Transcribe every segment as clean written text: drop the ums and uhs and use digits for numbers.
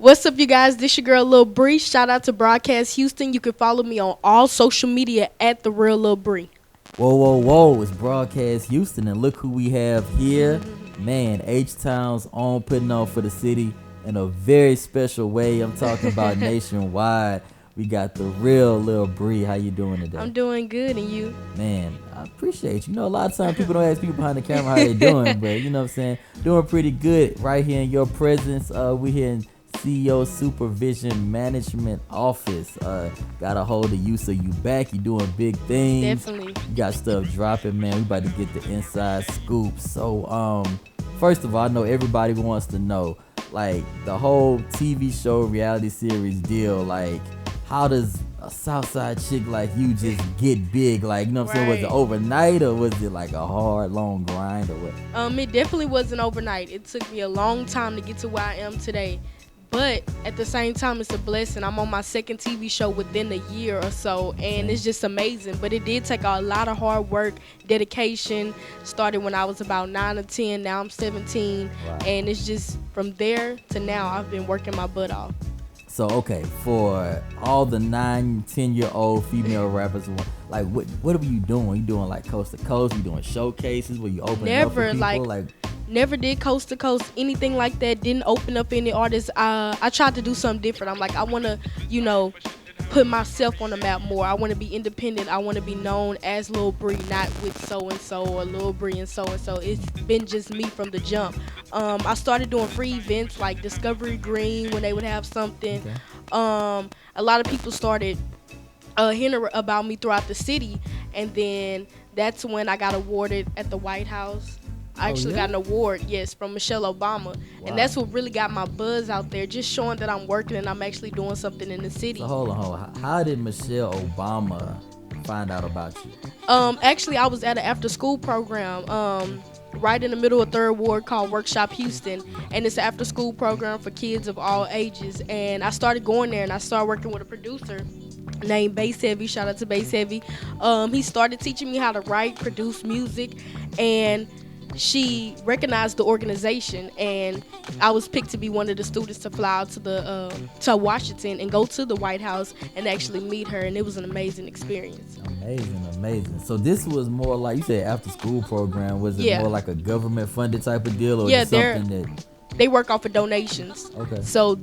What's up, you guys? This your girl, Lil Bree. Shout out to Broadcast Houston. You can follow me on all social media at The Real Lil Bree. Whoa, whoa, whoa. It's Broadcast Houston, and look who we have here. Man, H-Town's on putting on for the city in a very special way. I'm talking about nationwide. We got The Real Lil Bree. How you doing today? I'm doing good, and you? Man, I appreciate you. You know, a lot of times people don't ask people behind the camera how they doing, but you know what I'm saying? Doing pretty good right here in your presence. We here in CEO Supervision Management Office. Got a hold of you, so you back. You doing big things. Definitely. You got stuff dropping, man. We about to get the inside scoop. So, first of all, I know everybody wants to know, like, the whole TV show reality series deal. Like, how does a Southside chick like you just get big? Like, you know what I'm saying? Was it overnight, or was it like a hard, long grind, or what? It definitely wasn't overnight. It took me a long time to get to where I am today. But at the same time, it's a blessing. I'm on my second TV show within a year or so, and it's just amazing. But it did take a lot of hard work, dedication. Started when I was about 9 or 10. Now I'm 17. Wow. And it's just from there to now, I've been working my butt off. So, okay, for all the 9, 10-year-old female rappers, like, what were you doing? You doing, like, coast to coast? You doing showcases? Were you opening up for people? Never did coast to coast, anything like that. Didn't open up any artists. I tried to do something different. I'm like, I want to, put myself on the map more. I want to be independent. I want to be known as Lil Bree, not with so-and-so or Lil Bree and so-and-so. It's been just me from the jump. I started doing free events like Discovery Green when they would have something. Okay. A lot of people started hearing about me throughout the city, and then that's when I got awarded at the White House. I actually got an award, yes, from Michelle Obama. Wow. And that's what really got my buzz out there, just showing that I'm working and I'm actually doing something in the city. So hold on. How did Michelle Obama find out about you? Actually, I was at an after-school program right in the middle of 3rd Ward called Workshop Houston. And it's an after-school program for kids of all ages. And I started going there, and I started working with a producer named Bass Heavy. Shout out to Bass Heavy. He started teaching me how to write, produce music, and she recognized the organization, and I was picked to be one of the students to fly out to Washington and go to the White House and actually meet her, and it was an amazing experience. Amazing. So this was more like, you said after school program. Was it more like a government funded type of deal, or something that they work off of donations? Okay. So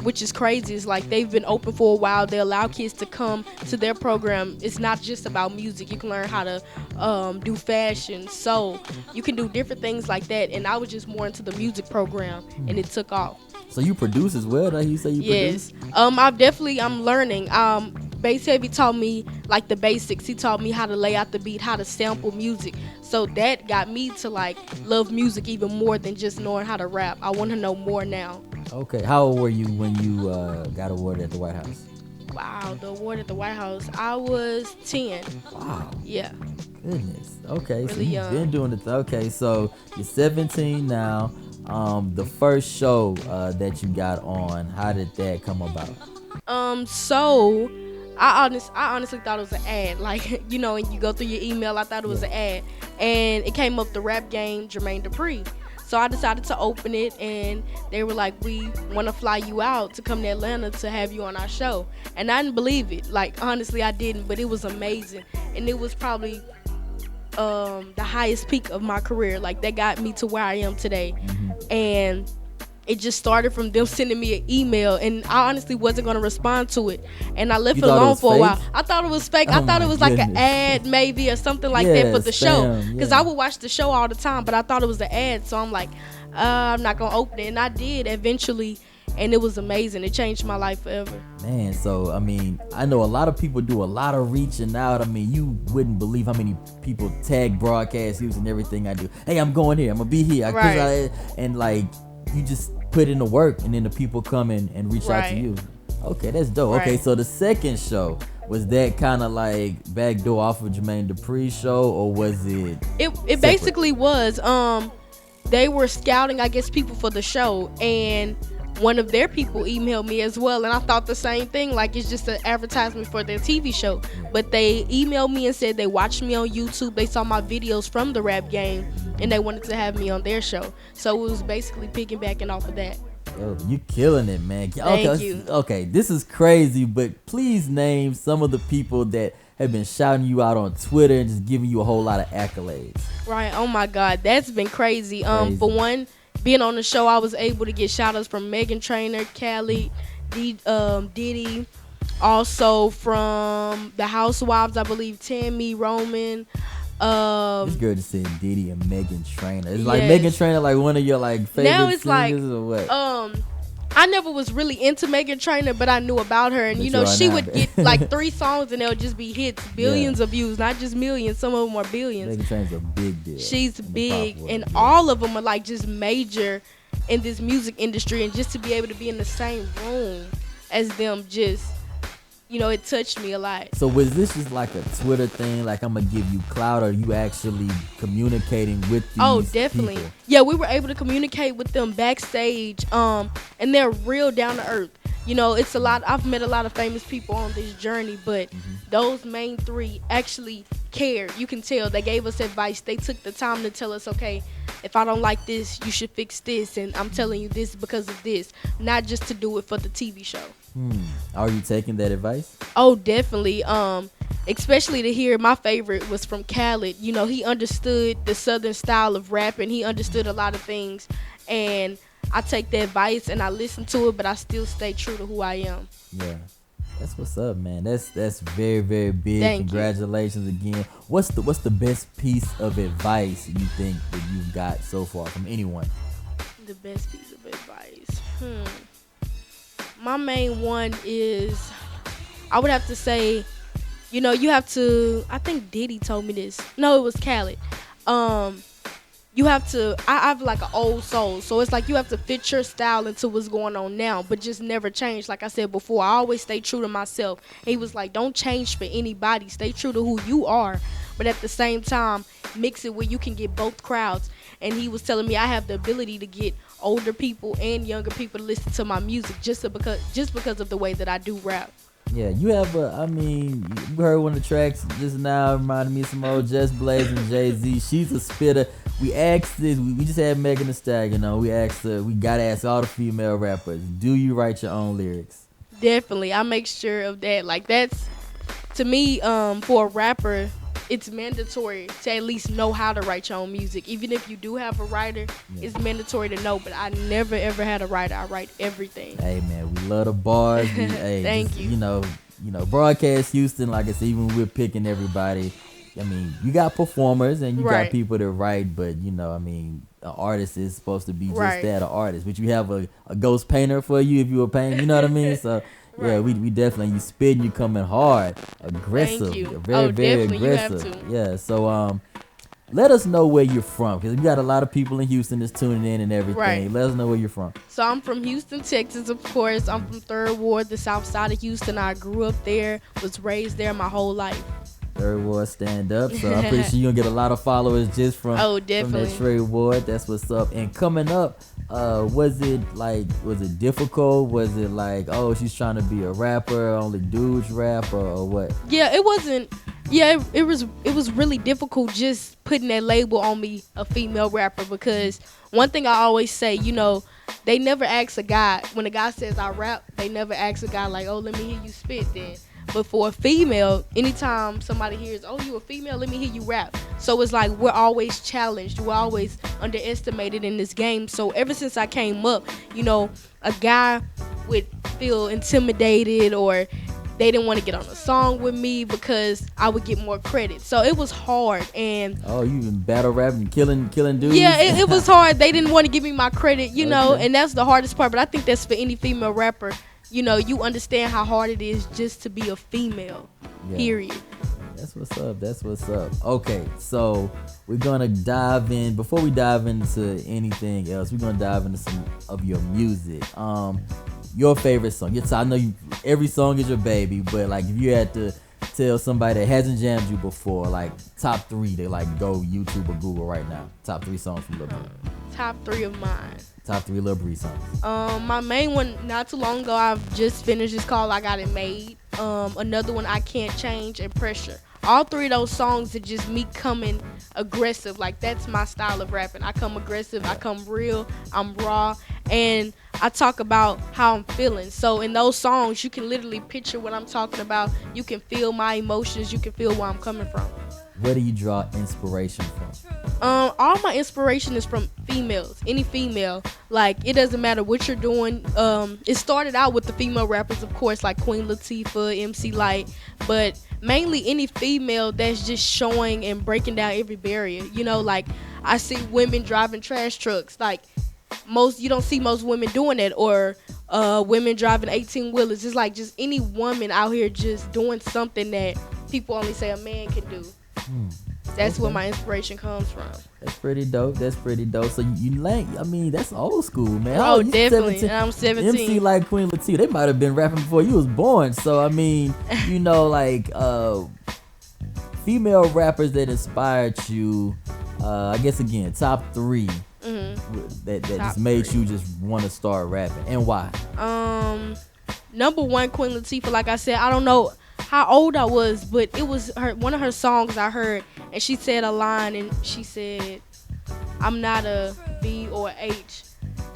which is crazy, is like they've been open for a while. They allow kids to come to their program. It's not just about music. You can learn how to do fashion, sew. You can do different things like that. And I was just more into the music program, and it took off. So you produce as well? Like you say you produce? Yes. I'm learning. Bass Heavy taught me like the basics. He taught me how to lay out the beat, how to sample music. So that got me to like love music even more than just knowing how to rap. I want to know more now. Okay. How old were you when you got awarded at the White House? Wow, the award at the White House. I was 10. Wow. Yeah. Goodness. Okay. Really so you've young. been doing it. Okay. So you're 17 now. The first show that you got on, how did that come about? So I honestly thought it was an ad. Like, and you go through your email, I thought it was an ad. And it came up the rap game, Jermaine Dupri. So I decided to open it, and they were like, we want to fly you out to come to Atlanta to have you on our show. And I didn't believe it. Like, honestly, I didn't, but it was amazing. And it was probably the highest peak of my career. Like, that got me to where I am today. Mm-hmm. And it just started from them sending me an email, and I honestly wasn't going to respond to it. And I left it alone for a while. I thought it was fake. I thought it was like an ad maybe or something like that for the show. Because I would watch the show all the time, but I thought it was an ad. So I'm like, I'm not going to open it. And I did eventually, and it was amazing. It changed my life forever. Man, so, I know a lot of people do a lot of reaching out. You wouldn't believe how many people tag Broadcast using everything I do. Hey, I'm going here. I'm going to be here. Right. And, like, you just put in the work, and then the people come in and reach out to you. Okay, that's dope. Okay, so the second show, was that kind of like backdoor off of Jermaine Dupri's show, or was it? It basically was. They were scouting, I guess, people for the show, and one of their people emailed me as well, and I thought the same thing, like it's just an advertisement for their TV show. But they emailed me and said they watched me on YouTube, they saw my videos from the rap game, and they wanted to have me on their show. So it was basically piggybacking off of that. Yo, you killing it, man. Thank Okay, you. okay, this is crazy, but please name some of the people that have been shouting you out on Twitter and just giving you a whole lot of accolades. Right. Oh my God, that's been crazy. Crazy. For one, being on the show, I was able to get shout outs from MEGHAN, TRAINOR, KHALED, DIDDY, also from the Housewives, I believe Tammy, Roman. This girl just said Diddy and MEGHAN TRAINOR. It's like Yes. MEGHAN TRAINOR, like one of your like favorite Now it's like, singers or what? I never was really into MEGHAN TRAINOR, but I knew about her, and But you know you are she now, would man. get like 3 songs, and they'll just be hits, billions of views, not just millions. Some of them are billions. MEGHAN TRAINOR's a big deal. She's in the big, pop world, and yeah. all of them are like just major in this music industry, and just to be able to be in the same room as them, just, you know, it touched me a lot. So was this just like a Twitter thing? Like, I'm gonna give you clout, or are you actually communicating with these Oh, definitely. people? Yeah, we were able to communicate with them backstage, and they're real down to earth. You know, it's a lot. I've met a lot of famous people on this journey, but those main 3 actually cared. You can tell they gave us advice. They took the time to tell us, okay, if I don't like this, you should fix this, and I'm telling you this because of this, not just to do it for the TV show. Are you taking that advice? Oh, definitely. Especially to hear, my favorite was from KHALED. You know, he understood the southern style of rap, and he understood a lot of things. And I take the advice and I listen to it, but I still stay true to who I am. Yeah. That's what's up, man. That's very, very big. Thank you. Congratulations again. What's the best piece of advice you think that you've got so far from anyone? The best piece of advice. My main one is, I would have to say, you know, you have to, I think Diddy told me this. No, it was KHALED. You have to, I have like an old soul, so it's like you have to fit your style into what's going on now, but just never change. Like I said before, I always stay true to myself. He was like, don't change for anybody, stay true to who you are, but at the same time, mix it where you can get both crowds. And he was telling me I have the ability to get older people and younger people to listen to my music just because of the way that I do rap. Yeah, you have you heard one of the tracks just now, reminded me of some old Just Blaze and Jay-Z. She's a spitter. We asked this, we just had Megan Thee Stallion on. We asked her, we gotta ask all the female rappers, do you write your own lyrics? Definitely, I make sure of that. Like, that's, to me, for a rapper, it's mandatory to at least know how to write your own music. Even if you do have a writer, it's mandatory to know. But I never ever had a writer. I write everything. Hey man, we love the bars. Hey, Thank you. You know, Broadcast Houston. Like I said, even when we're picking everybody, I mean, you got performers and you got people that write, but you know, I mean, an artist is supposed to be just that, an artist. But you have a ghost painter for you if you a painter. You know what I mean? So. Yeah, we definitely, you spitting, you coming hard, aggressive, Thank you. very Definitely, aggressive. you have to. Yeah, so let us know where you're from, because we got a lot of people in Houston that's tuning in and everything. Right. Let us know where you're from. So I'm from Houston, Texas, of course. I'm from 3rd Ward, the south side of Houston. I grew up there, was raised there my whole life. 3rd Ward stand up. So I'm pretty sure you're gonna get a lot of followers just from, definitely. from that 3rd Ward. That's what's up. And coming up, was it difficult? Was it like, oh, she's trying to be a rapper, only dudes rap, or what? Yeah, it wasn't. Yeah, it was really difficult just putting that label on me, a female rapper, because one thing I always say, you know, they never ask a guy, when a guy says I rap, they never ask a guy like, oh, let me hear you spit then. But for a female, anytime somebody hears, oh, you a female, let me hear you rap. So it's like we're always challenged. We're always underestimated in this game. So ever since I came up, you know, a guy would feel intimidated, or they didn't want to get on a song with me because I would get more credit. So it was hard. And oh, you been battle rapping, killing dudes? yeah, it was hard. They didn't want to give me my credit, you know, and that's the hardest part. But I think that's for any female rapper. You know, you understand how hard it is just to be a female, period. That's what's up. That's what's up. Okay, so we're gonna dive in. Before we dive into anything else, we're gonna dive into some of your music. Your favorite song. Yes, I know every song is your baby, but like if you had to tell somebody that hasn't jammed you before, like top 3, they like go YouTube or Google right now. Top 3 songs from Lil Bree. Top 3 of mine. Top 3 Lil Bree songs. My main one, not too long ago, I've just finished. It's called I Got It Made. Another one, I Can't Change, and Pressure. All 3 of those songs are just me coming aggressive. Like, that's my style of rapping. I come aggressive, I come real, I'm raw. And I talk about how I'm feeling. So in those songs, you can literally picture what I'm talking about. You can feel my emotions. You can feel where I'm coming from. Where do you draw inspiration from? All my inspiration is from females, any female. Like, it doesn't matter what you're doing. It started out with the female rappers, of course, like Queen Latifah, MC Light, but mainly any female that's just showing and breaking down every barrier. You know, like, I see women driving trash trucks. Like, you don't see most women doing that, or women driving 18 wheelers. It's like just any woman out here just doing something that people only say a man can do. That's where my inspiration comes from. That's pretty dope. So you like, I mean, that's old school, man. Oh, definitely. 17. I'm 17. MC like Queen Latifah, they might have been rapping before you was born. So I mean, you know, like female rappers that inspired you. I guess again, top 3 that just made you just want to start rapping, and why? Number 1, Queen Latifah. Like I said, I don't know how old I was, but it was one of her songs I heard, and she said a line, and she said, "I'm not a B or a H,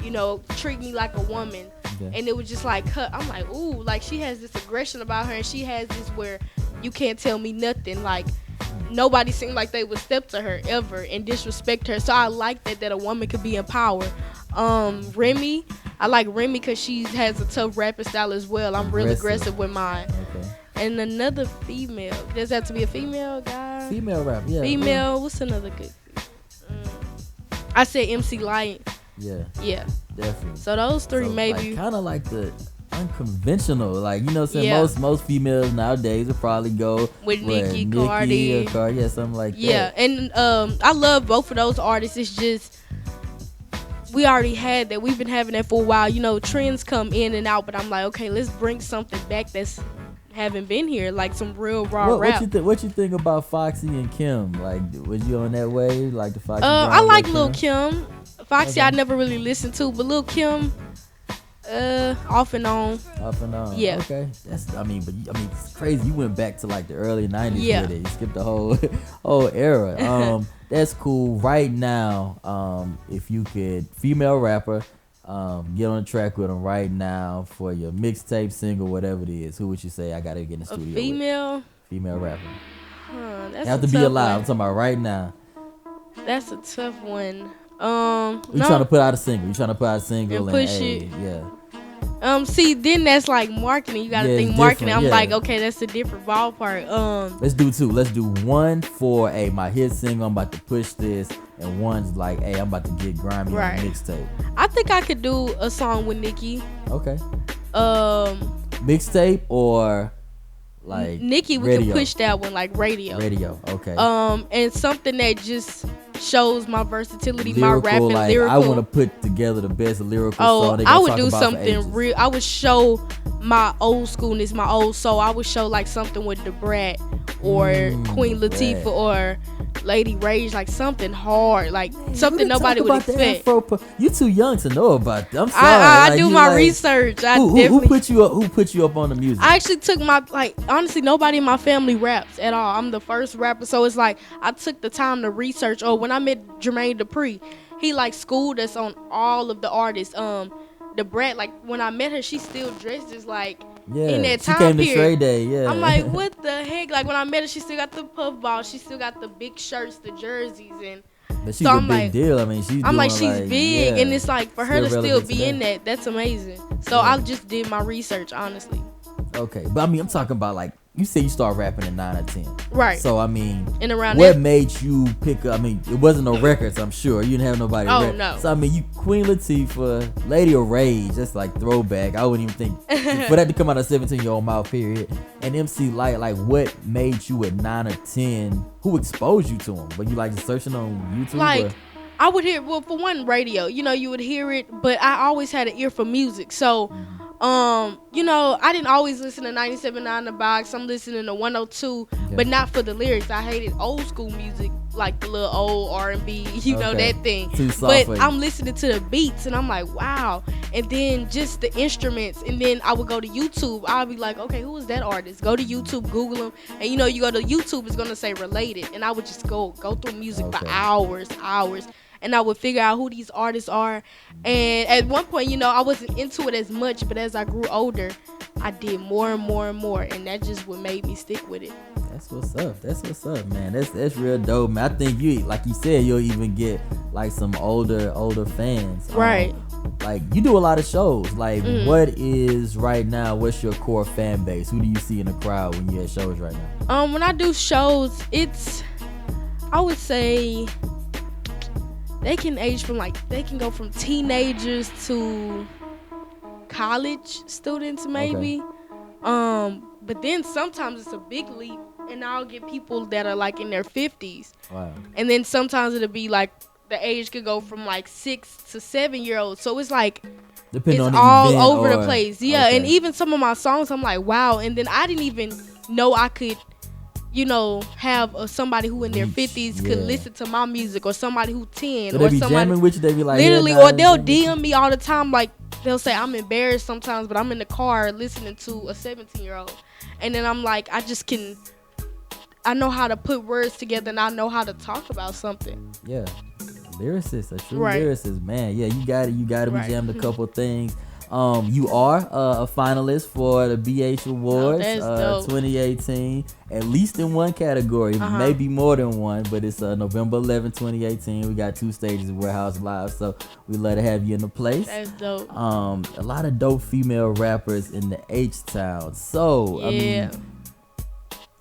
you know, treat me like a woman." Okay. And it was just like, I'm like, ooh, like she has this aggression about her, and she has this where you can't tell me nothing. Like, nobody seemed like they would step to her ever and disrespect her. So I like that a woman could be in power. Remy, I like Remy because she has a tough rapping style as well. I'm real aggressive with mine. Okay. And another female. Does that have to be a female guy? Female rap, yeah. Female. Yeah. What's another good? I said MC Light. Yeah. Yeah. Definitely. So those 3 maybe. Like, kind of like the unconventional, like, you know what I'm saying? Yeah. Most females nowadays will probably go with Nicki, Cardi. Yeah, something like that. Yeah, and I love both of those artists. It's just we already had that. We've been having that for a while. You know, trends come in and out, but I'm like, okay, let's bring something back that's haven't been here, like some real raw rap. What you think about Foxy and Kim? Like, was you on that wave, like the Foxy? I like Lil Kim. Foxy, okay. I never really listened to, but Lil Kim, off and on. Yeah. Okay. I mean, it's crazy. You went back to like the early 90s with it. You skipped the whole era. That's cool. Right now, if you could, female rapper, get on the track with them right now for your mixtape, single, whatever it is, who would you say I gotta get in the studio with? Female rapper. That's have to be alive. I'm talking about right now. That's a tough one. You trying to put out a single? And push it? Yeah. See, then that's like marketing. You gotta think marketing. I'm like, okay, that's a different ballpark. Let's do 2. Let's do 1 for my hit single. I'm about to push this, and 1's like, I'm about to get grimy on the mixtape. I think I could do a song with Nicki. Okay. Mixtape or like Nicki? We can push that one like radio. Okay. And something that just shows my versatility, lyrical, my rapping, like, lyrical. I want to put together the best lyrical song. I would do something real. I would show my old schoolness, my old soul. I would show like something with the Brat or Queen Latifah or Lady Rage, like something hard, like something nobody would expect. You too young to know about that. I'm sorry. I do my research. Who put you up on the music? I actually took honestly, nobody in my family raps at all. I'm the first rapper, so it's like I took the time to research. When I met Jermaine Dupri, he like schooled us on all of the artists. The Brat, like when I met her, she still dressed as like in that time she came period. To Stray Day, yeah. I'm like, what the heck? Like when I met her, she still got the puff balls, she still got the big shirts, the jerseys, and but she's a big deal. I mean, she's big, and it's like for her to still be in that's amazing. So I just did my research, honestly. Okay, but I mean, I'm talking about like you say you start rapping at 9 or 10, right? So I mean, and around what made you pick up? I mean, it wasn't no records, I'm sure. You didn't have nobody. No. So I mean, you Queen Latifah, Lady of Rage, that's like throwback. I wouldn't even think for that to come out of 17-year-old mouth. Period. And MC Light, like what made you at 9 or 10? Who exposed you to him? Were you like just searching on YouTube? Like I would hear, well, for one, radio. You know, you would hear it, but I always had an ear for music, so. You know, I didn't always listen to 97.9 The Box. I'm listening to 102, but not for the lyrics. I hated old school music, like the little old R&B, you know, that thing. But I'm listening to the beats, and I'm like, wow. And then just the instruments, and then I would go to YouTube. I'll be like, okay, who is that artist? Go to YouTube, Google them, and you know, you go to YouTube, it's gonna say related, and I would just go through music for hours. and I would figure out who these artists are. And at one point, you know, I wasn't into it as much, but as I grew older, I did more and more and more, and that just what made me stick with it. That's what's up. That's what's up, man. That's real dope, man. I think you, like you said, you'll even get like some older fans. Right. Like you do a lot of shows. Like what is right now? What's your core fan base? Who do you see in the crowd when you at shows right now? When I do shows, I would say they can go from teenagers to college students maybe. Okay. But then sometimes it's a big leap, and I'll get people that are like in their 50s. Wow. And then sometimes it'll be like the age could go from like 6 to 7 year olds. So it's like depending on it's the all event over or, the place. Yeah, okay. and even some of my songs, I'm like, wow. And then I didn't even know I could, you know, have somebody who in their 50s could listen to my music, or somebody who 10, so or they be somebody jamming with you. They be like, literally, yeah, or they'll DM me all the time. Like they'll say I'm embarrassed sometimes, but I'm in the car listening to a 17-year-old, and then I'm like, I know how to put words together, and I know how to talk about something. Yeah, lyricist, a true lyricist, man. Yeah, you got it. You got it. We jammed a couple things. You are a finalist for the BH Awards 2018, at least in one category, maybe more than one, but it's November 11, 2018. We got 2 stages of Warehouse Live, so we love to have you in the place. That's dope. A lot of dope female rappers in the H-Town. So, I mean,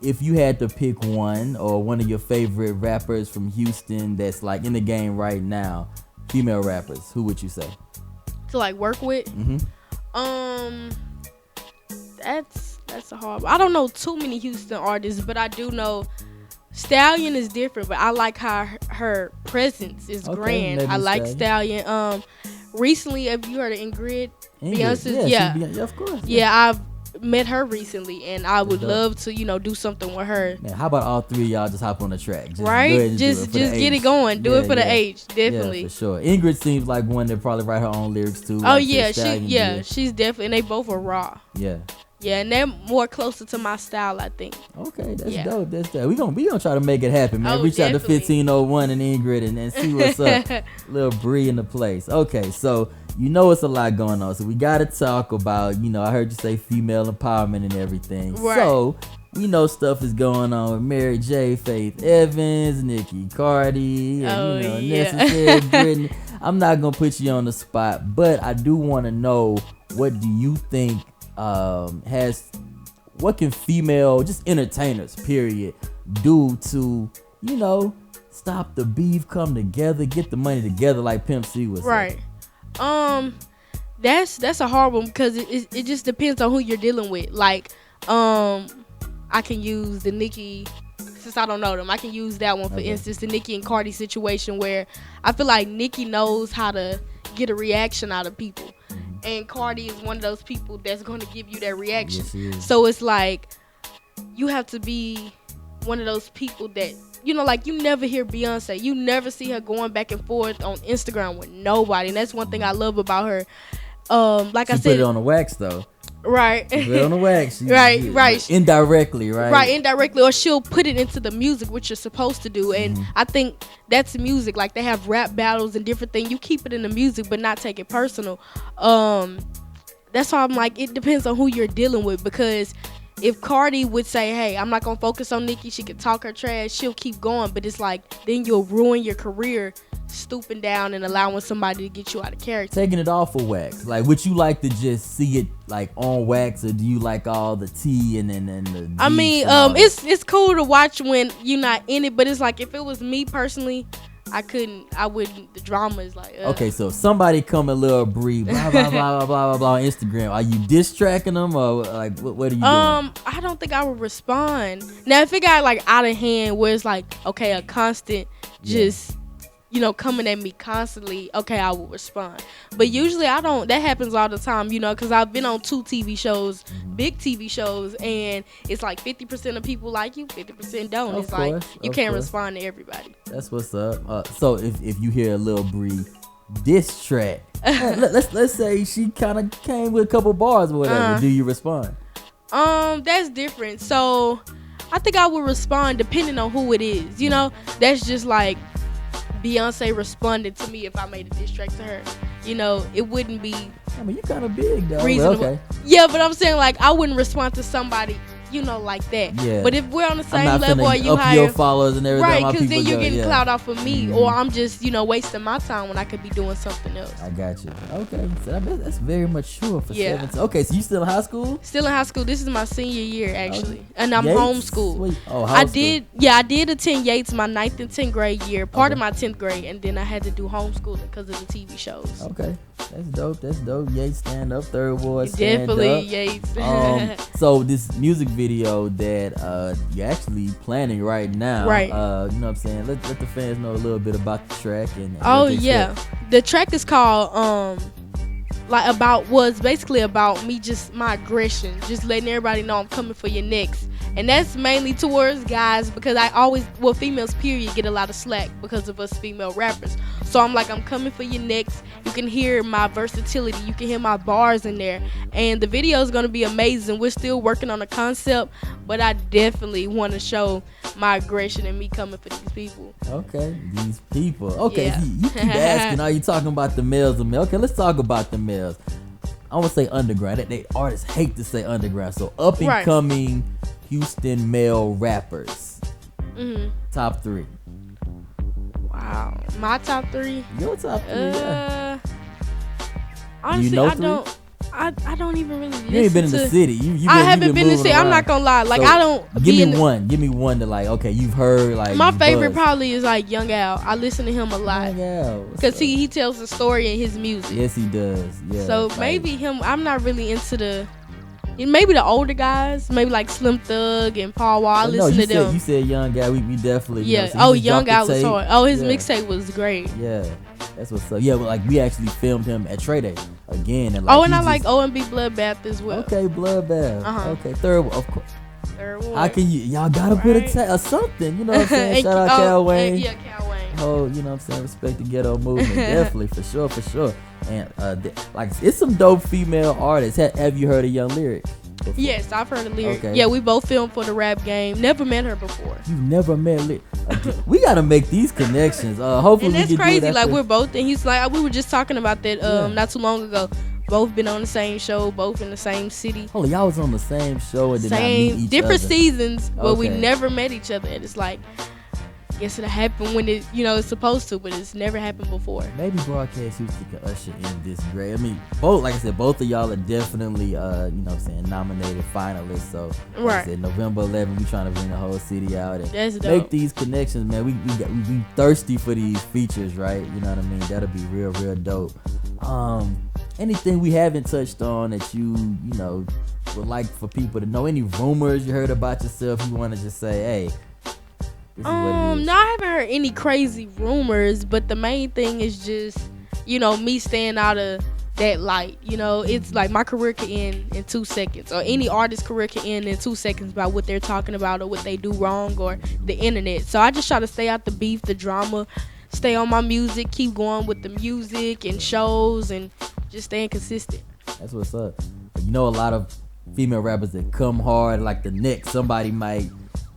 if you had to pick one or one of your favorite rappers from Houston that's like in the game right now, female rappers, who would you say? To like work with? That's a hard one. I don't know too many Houston artists, but I do know Stallion is different, but I like how her presence is grand. I like Stallion. Recently, have you heard of Ingrid? Beyonce's, yeah, of course. Yeah, I've met her recently, and I would love to, you know, do something with her. Man, how about all 3 of y'all just hop on the track? Just get it going. Do it for the H, definitely. Yeah, for sure. Ingrid seems like one that probably write her own lyrics too. Oh yeah, she's definitely, and they both are raw. Yeah. Yeah, and they're more closer to my style, I think. Okay, that's dope. That's dope. We gonna try to make it happen, man. Reach out to 1501 and Ingrid and see what's up. Little BRI in the place. Okay, so you know it's a lot going on, so we gotta talk about, you know, I heard you say female empowerment and everything. Right. So we know stuff is going on with Mary J, Faith Evans, Nicki Cardi, and Necessary Britney. I'm not gonna put you on the spot, but I do want to know, what do you think what can female just entertainers period do to, you know, stop the beef, come together, get the money together, like Pimp C was saying? That's a hard one, because it just depends on who you're dealing with. Like I can use the Nicki, since I don't know them, I can use that one for instance, the Nicki and Cardi situation, where I feel like Nicki knows how to get a reaction out of people, and Cardi is one of those people that's going to give you that reaction. Yes, so it's like you have to be one of those people that, you know, like you never hear Beyonce, you never see her going back and forth on Instagram with nobody, and that's one thing I love about her. Like I said, put it on the wax though. Right. Put it on the wax. Right. Indirectly, right? Right, indirectly, or she'll put it into the music, which you're supposed to do. And I think that's music. Like they have rap battles and different things. You keep it in the music, but not take it personal. That's why I'm like, it depends on who you're dealing with, because if Cardi would say, hey, I'm not gonna focus on Nicki, she could talk her trash, she'll keep going, but it's like then you'll ruin your career stooping down and allowing somebody to get you out of character. Taking it off of wax. Like, would you like to just see it like on wax, or do you like all the tea and the I mean, it's cool to watch when you're not in it, but it's like if it was me personally, I wouldn't. The drama is like, okay, so if somebody come a little BRI, blah blah blah blah blah blah on Instagram, are you diss tracking them, or like what are you doing? I don't think I would respond. Now if it got like out of hand, where it's like, okay, a constant just you know, coming at me constantly, okay, I will respond. But usually I don't. That happens all the time, you know, because I've been on 2 TV shows, big TV shows, and it's like 50% of people like you, 50% don't. It's like you can't respond to everybody. That's what's up. So if you hear a little BRI diss track, let's say she kind of came with a couple bars or whatever, do you respond? That's different. So I think I would respond depending on who it is. You know, that's just like Beyonce responded to me if I made a diss track to her. You know, it wouldn't be I mean, you kind of big though. reasonable. Okay. Yeah, but I'm saying like I wouldn't respond to somebody, you know, like that. Yeah. But if we're on the I'm same not level, finna or you up hire your followers and everything. right, my because then people you're go, getting yeah. clout off of me, or I'm just, you know, wasting my time when I could be doing something else. I got you. Okay, so that's very mature for Yeah. 17. Okay, so you still in high school? Still in high school. This is my senior year actually, and I'm Yates? homeschooled. Sweet. Oh, I homeschool. I did attend Yates my 9th and 10th grade year, part of my 10th grade, and then I had to do homeschooling because of the TV shows. Okay, that's dope. That's dope. Yates stand up, Third Ward stand Definitely up. Yates. So this music video that you're actually planning right now, Right. You know what I'm saying? Let the fans know a little bit about the track and Oh what they yeah, the track is called was basically about me, just my aggression, just letting everybody know I'm coming for your next. And that's mainly towards guys, because I always, well, females period, get a lot of slack because of us female rappers. So I'm like, I'm coming for your next. You can hear my versatility, you can hear my bars in there, and the video is gonna be amazing. We're still working on a concept, but I definitely want to show my aggression and me coming for these people. Okay, these people. Okay, Yeah. you keep asking, are you talking about the males or males? Okay, let's talk about the males. I want to say underground. They artists hate to say underground. So up and coming Houston male rappers. Top 3. Wow, my top 3. Your top 3. Yeah. Honestly, You know I 3? don't. I don't even really listen You ain't been in to, the city. You I haven't been in the moving city. I'm around. not gonna lie. Like, So, I don't. Give be in me the- one. Give me one that like, okay, you've heard like. My you favorite buzzed. probably is like Young Al. I listen to him a lot Yeah, because he tells a story in his music. Yes, he does. Yeah. So like, maybe him. I'm not really into maybe the older guys, maybe like Slim Thug and Paul Wall. I but listen no, to them. You said Young Guy. We definitely. You Yeah. know, so Oh, just Young dropped Al the was tape. hard. Oh, his Yeah. mixtape was great. Yeah, that's what's up. Yeah, but like we actually filmed him at Trade Day again, and like, Oh, and I he like just- OMB Bloodbath as well. Okay, Bloodbath. Uh-huh. Okay, Third, of course. Third Ward. How can y'all gotta put Right. a something? You know what I'm saying? And- Shout out oh, Cal Wayne. Yeah, Cal Wayne. Oh, you know what I'm saying? Respect the ghetto movement, definitely for sure. And like it's some dope female artists. Have you heard of Young Lyric? Before? Yes, I've heard of Lyric. Okay. Yeah, we both filmed for the rap game. Never met her before. You've never met Lyric. We gotta make these connections. Hopefully And we that's can crazy. do it Like, after- we're both, and he's like, we were just talking about that Yeah. not too long ago. Both been on the same show, both in the same city. Holy, y'all was on the same show and did not meet Same, each different other. seasons, but we Okay. never met each other. And it's like, guess it'll happen when it, it's supposed to, but it's never happened before. Maybe Broadcast Houston can usher in this grade. I mean, both, like I said, both of y'all are definitely, you know what I'm saying, nominated finalists. So, like I Right. said, November 11th, we trying to bring the whole city out and That's dope. make these connections, man. We thirsty for these features, right? You know what I mean? That'll be real dope. Anything we haven't touched on that you know, would like for people to know? Any rumors you heard about yourself you want to just say, hey, this is what it is? No, I haven't heard any crazy rumors, but the main thing is just, me staying out of that light. It's like my career can end in 2 seconds, or any artist's career can end in 2 seconds by what they're talking about or what they do wrong or the internet. So I just try to stay out the beef, the drama, stay on my music, keep going with the music and shows, and just staying consistent. That's what's up. You know, a lot of female rappers that come hard, like the next, somebody might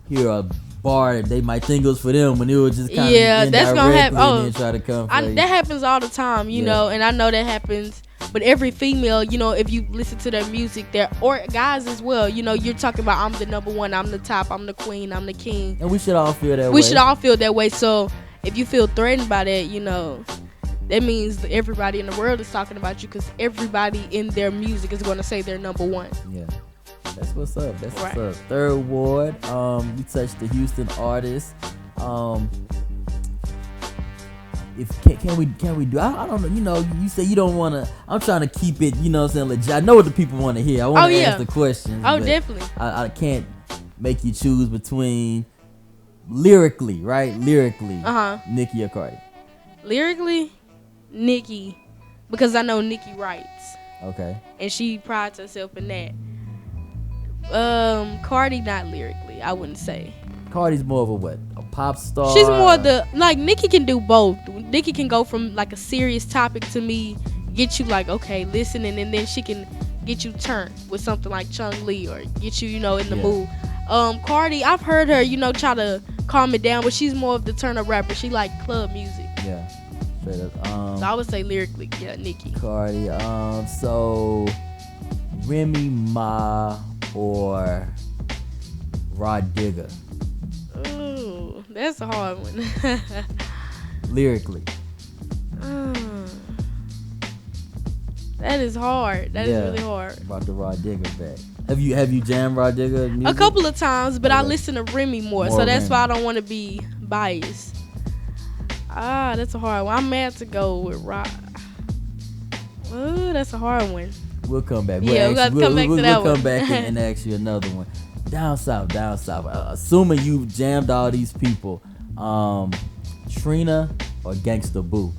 hear a bar that they might think it was for them when it was just kind of that's gonna happen. and then try to come for you. That happens all the time, you Yeah. know, and I know that happens. But every female, if you listen to their music, or guys as well, you're talking about, I'm the number one, I'm the top, I'm the queen, I'm the king. And we should all feel that way. We should all feel that way. So if you feel threatened by that, that means that everybody in the world is talking about you, because everybody in their music is going to say they're number one. Yeah. That's what's up. That's Right. what's up. Third Ward. We touched the Houston artists. If can we do? I don't know. You say you don't want to. I'm trying to keep it. You know what I'm saying? Legit. I know what the people want to hear. I want to ask the questions. Oh, but definitely. I can't make you choose between lyrically, right? Lyrically, Nicki or Cardi. Lyrically, Nicki, because I know Nicki writes. Okay. And she prides herself in that. Cardi, not lyrically, I wouldn't say. Cardi's more of a what? A pop star. She's more Nicki can do both. Nicki can go from like a serious topic to me, get you like, okay, listening, and then she can get you turned with something like Chung Lee, or get you, in the mood. Cardi, I've heard her, try to calm it down, but she's more of the turn up rapper. She like club music. Yeah, straight up. So I would say lyrically, yeah, Nicki. Cardi. So Remy Ma or Rod Digger? Ooh, that's a hard one. Lyrically. That is hard. That is really hard. About the Rod Digger back. Have you jammed Rod Digger music? A couple of times, but I listen to Remy more so that's why I don't want to be biased. That's a hard one. I'm mad to go with Rod. Oh, that's a hard one. We'll come back. We'll come back to that one. We'll come back and ask you another one. Down south. Assuming you've jammed all these people, Trina or Gangsta Boo?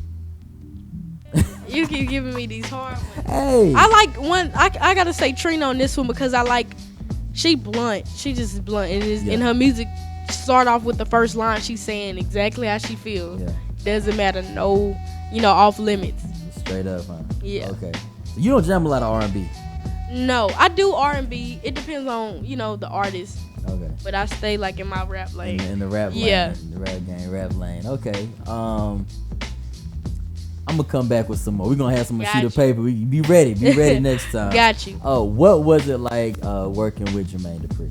You keep giving me these hard ones. Hey, I like one. I gotta say Trina on this one because I like. She blunt. She just blunt. And in her music, start off with the first line. She's saying exactly how she feels. Yeah. Doesn't matter. No, off limits. Straight up, huh? Yeah. Okay. So you don't jam a lot of R&B. No, I do R&B. It depends on the artist. Okay. But I stay like in my rap lane. In the rap lane. Yeah. In the rap game, rap lane. Okay. I'm gonna come back with some more. We're gonna have some more sheet of paper. We be ready next time. Got you. Oh, what was it like working with Jermaine Dupri?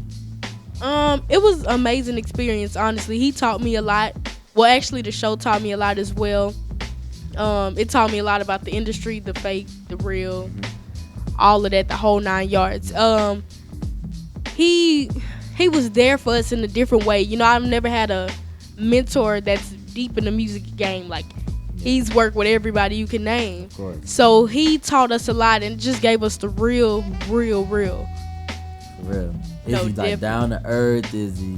It was an amazing experience, honestly. He taught me a lot. Well, actually the show taught me a lot as well. It taught me a lot about the industry, the fake, the real, all of that, the whole 9 yards. He was there for us in a different way. I've never had a mentor that's deep in the music game. Like, he's worked with everybody you can name. Of course. So he taught us a lot and just gave us the real. For real. Is he like down to earth? Is he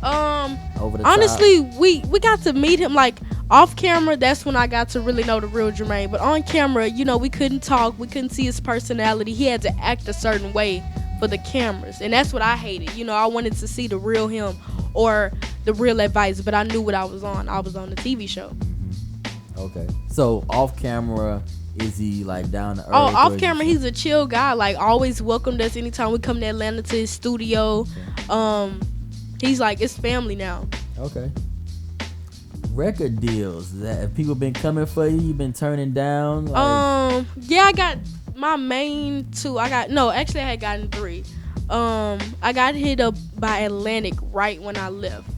over the honestly, top? we got to meet him like off camera. That's when I got to really know the real Jermaine. But on camera, we couldn't talk. We couldn't see his personality. He had to act a certain way for the cameras, and that's what I hated. I wanted to see the real him or the real advice, but I knew what I was on. I was on the TV show. Okay. So off camera, is he like down to earth? Oh, off camera, he's a chill guy. Like, always welcomed us anytime we come to Atlanta to his studio. Okay. He's like, it's family now. Okay. Record deals. Have people been coming for you? You been turning down? Like... Yeah, I got my main two. I had gotten 3. I got hit up by Atlantic right when I left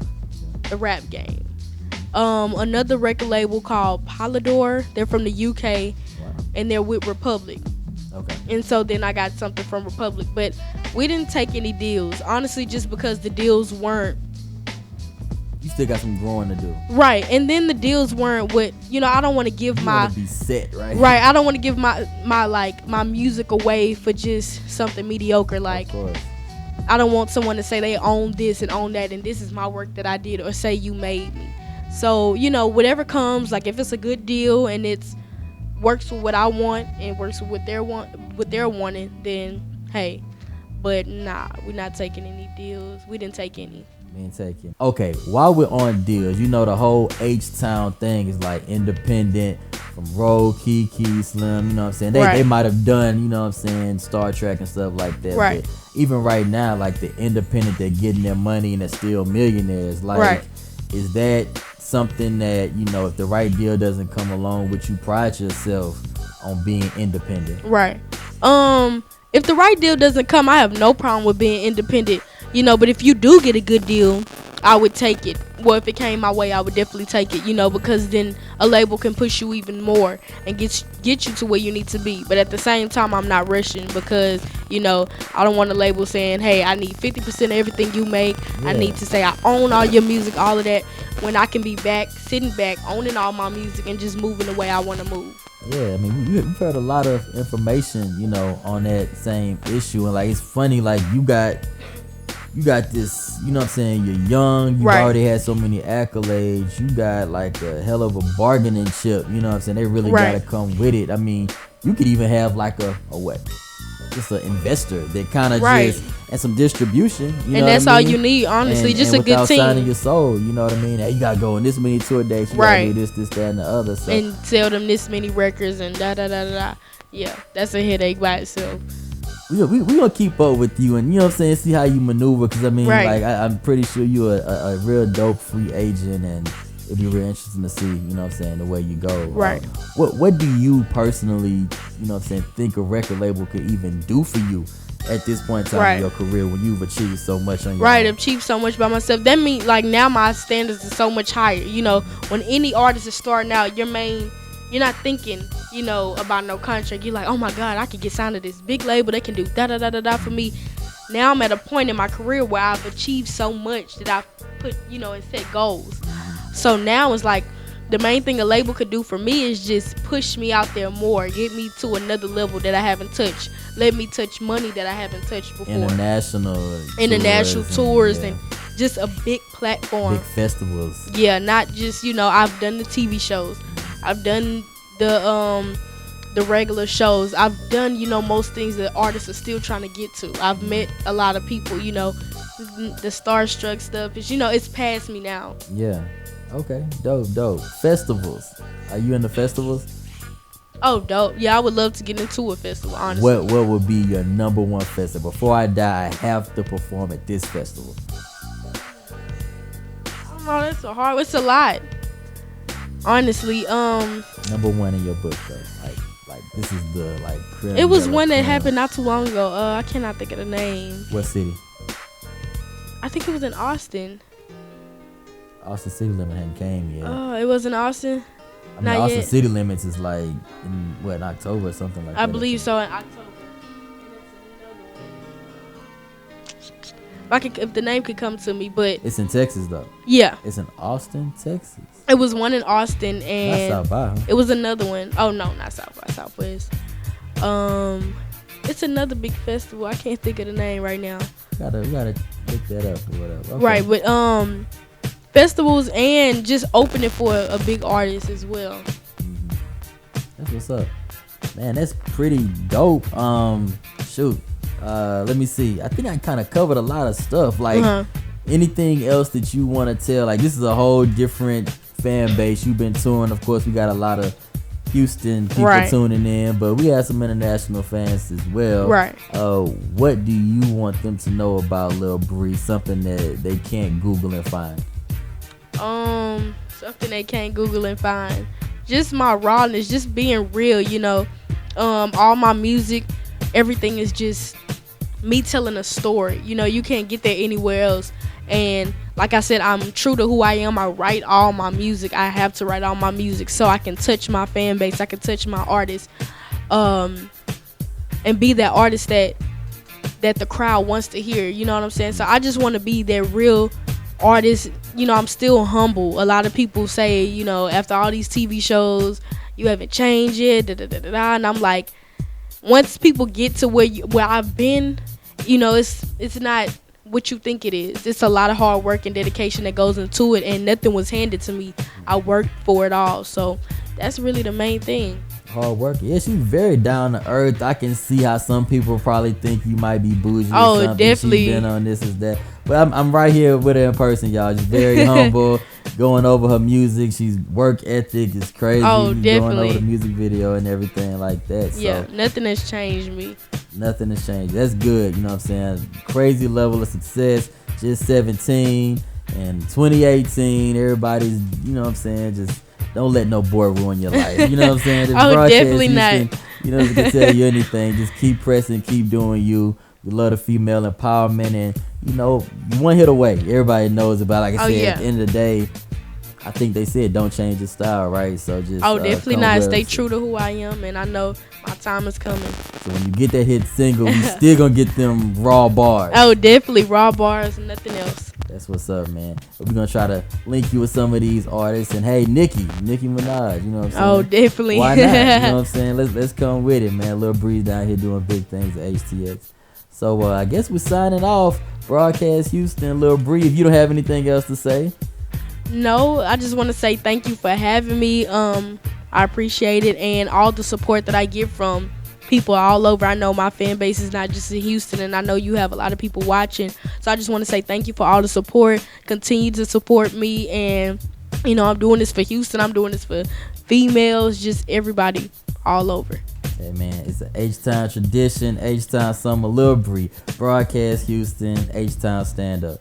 the rap game. Another record label called Polydor. They're from the UK, and they're with Republic. Okay. And so then I got something from Republic, but we didn't take any deals, honestly, just because the deals weren't. You still got some growing to do. Right, and then the deals weren't what I don't want to give you my. Want to be set, right? Right, I don't want to give my music away for just something mediocre. Like, of course. I don't want someone to say they own this and own that, and this is my work that I did, or say you made me. So, whatever comes, like if it's a good deal and it's works with what I want and works with what they're wanting, then hey. But nah, we're not taking any deals. We didn't take any. Okay, while we're on deals, the whole H-Town thing is like independent from Road, Kiki, Slim, you know what I'm saying? They might have done, you know what I'm saying, Star Trek and stuff like that. Right. But even right now, like the independent, they're getting their money and they're still millionaires. Like, is that something that, if the right deal doesn't come along, would you pride yourself on being independent? Right. If the right deal doesn't come, I have no problem with being independent. But if you do get a good deal, I would take it. Well, if it came my way, I would definitely take it, because then a label can push you even more and get you to where you need to be. But at the same time, I'm not rushing because, I don't want a label saying, hey, I need 50% of everything you make. Yeah. I need to say I own all your music, all of that, when I can be sitting back, owning all my music and just moving the way I want to move. Yeah, I mean, we've heard a lot of information, on that same issue. And, like, it's funny, like, you got this, you know what I'm saying, you're young, you've already had so many accolades, you got like a hell of a bargaining chip, you know what I'm saying, they really gotta come with it. I mean, you could even have like just an investor that kind of just, and some distribution, and that's all you need, honestly, just a good team. Without signing your soul, you know what I mean, hey, you gotta go on this many tour dates, you gotta do this, that, and the other. So. And sell them this many records and da-da-da-da-da. Yeah, that's a headache by itself. We gonna keep up with you and, you know what I'm saying, see how you maneuver, because I mean, like, I'm pretty sure you're a real dope free agent, and it'd be real interesting to see, you know what I'm saying, the way you go. Right. What do you personally, you know what I'm saying, think a record label could even do for you at this point in time Right. in your career when you've achieved so much on your Right, own? achieve so much by myself. That means like now my standards are so much higher. You know, when any artist is starting out, you're not thinking, you know, about no contract. You're like, oh my God, I could get signed to this big label. They can do da da da da da for me. Now I'm at a point in my career where I've achieved so much that I've put, you know, and set goals. So now it's like the main thing a label could do for me is just push me out there more, get me to another level that I haven't touched, let me touch money that I haven't touched before. International tours yeah, and just a big platform. big festivals. Yeah, not just, you know, I've done the TV shows, I've done the regular shows, I've done, you know, most things that artists are still trying to get to. I've met a lot of people, you know, the starstruck stuff is, you know, it's past me now. Yeah. Okay. Dope. Festivals. Are you into festivals? Oh, dope. Yeah, I would love to get into a festival, honestly. What would be your number one festival? Before I die, I have to perform at this festival. Oh, that's it's a lot. Honestly, Number one in your book though. Like this is the like creme it was de la one that creme. happened not too long ago. I cannot think of the name. What city? I think it was in Austin. Austin City Limits hadn't came yet. It was in Austin. I mean, not Austin yet. City Limits is like in October or something like that. I believe so, in October. If the name could come to me, but It's in Texas though. yeah, It's in Austin, Texas. it was one in Austin, Not and South by. Huh? it was another one. Oh no, not South by Southwest. It's another big festival. I can't think of the name right now. We gotta look that up or whatever. Okay. Right, but festivals and just opening for a big artist as well. That's what's up, man. That's pretty dope. Shoot. Let me see. I think I kind of covered a lot of stuff. Like anything else that you want to tell? Like this is a whole different fan base. You've been touring. Of course, we got a lot of Houston people tuning in, but we have some international fans as well. Right. What do you want them to know about Lil BRI? Something that they can't Google and find. Something they can't Google and find. Just my rawness, just being real, you know. All my music, everything is just me telling a story. You know, you can't get that anywhere else. And like I said, I'm true to who I am. I write all my music. I have to write all my music so I can touch my fan base. I can touch my artists, and be that artist that the crowd wants to hear. You know what I'm saying? So I just want to be that real artist. You know, I'm still humble. A lot of people say, you know, after all these TV shows, you haven't changed it. And I'm like, once people get to where I've been, you know, it's not what you think it is. It's a lot of hard work and dedication that goes into it, and nothing was handed to me. I worked for it all. So that's really the main thing. Hard work. Yeah, she's very down to earth. I can see how some people probably think you might be bougie. Oh, or something. definitely. She's been on this is that. But I'm right here with her in person, y'all. Just very humble, going over her music. She's work ethic is crazy. Oh, definitely. Going over the music video and everything like that. Yeah, So nothing has changed me. nothing has changed. That's good. You know what I'm saying? Crazy level of success. Just 17 and 2018. Everybody's, you know what I'm saying? Just don't let no boy ruin your life. You know what I'm saying? This Oh, broadcast, definitely not. You know, they can tell you anything. Just keep pressing, keep doing you. We love the female empowerment, and you know, one hit away. Everybody knows about. Like I said, at the end of the day, I think they said don't change your style, right? So just definitely come not. with Stay us. true to who I am, and I know my time is coming. So when you get that hit single, you still gonna get them raw bars. Oh, definitely raw bars, nothing else. That's what's up, man. We're gonna try to link you with some of these artists. And hey, Nicki Minaj, you know what I'm saying? Oh, definitely. Why not? You know what I'm saying? Let's come with it, man. Lil BRI down here doing big things at HTX. So I guess we're signing off. Broadcast Houston, Lil BRI. If you don't have anything else to say. No, I just want to say thank you for having me. I appreciate it, and all the support that I get from people all over. I know my fan base is not just in Houston, and I know you have a lot of people watching. So I just want to say thank you for all the support. Continue to support me, and you know, I'm doing this for Houston. I'm doing this for females, just everybody all over. Hey man, it's an H-Town tradition, H-Town summer, Lil BRI, Broadcast Houston, H-Town stand up.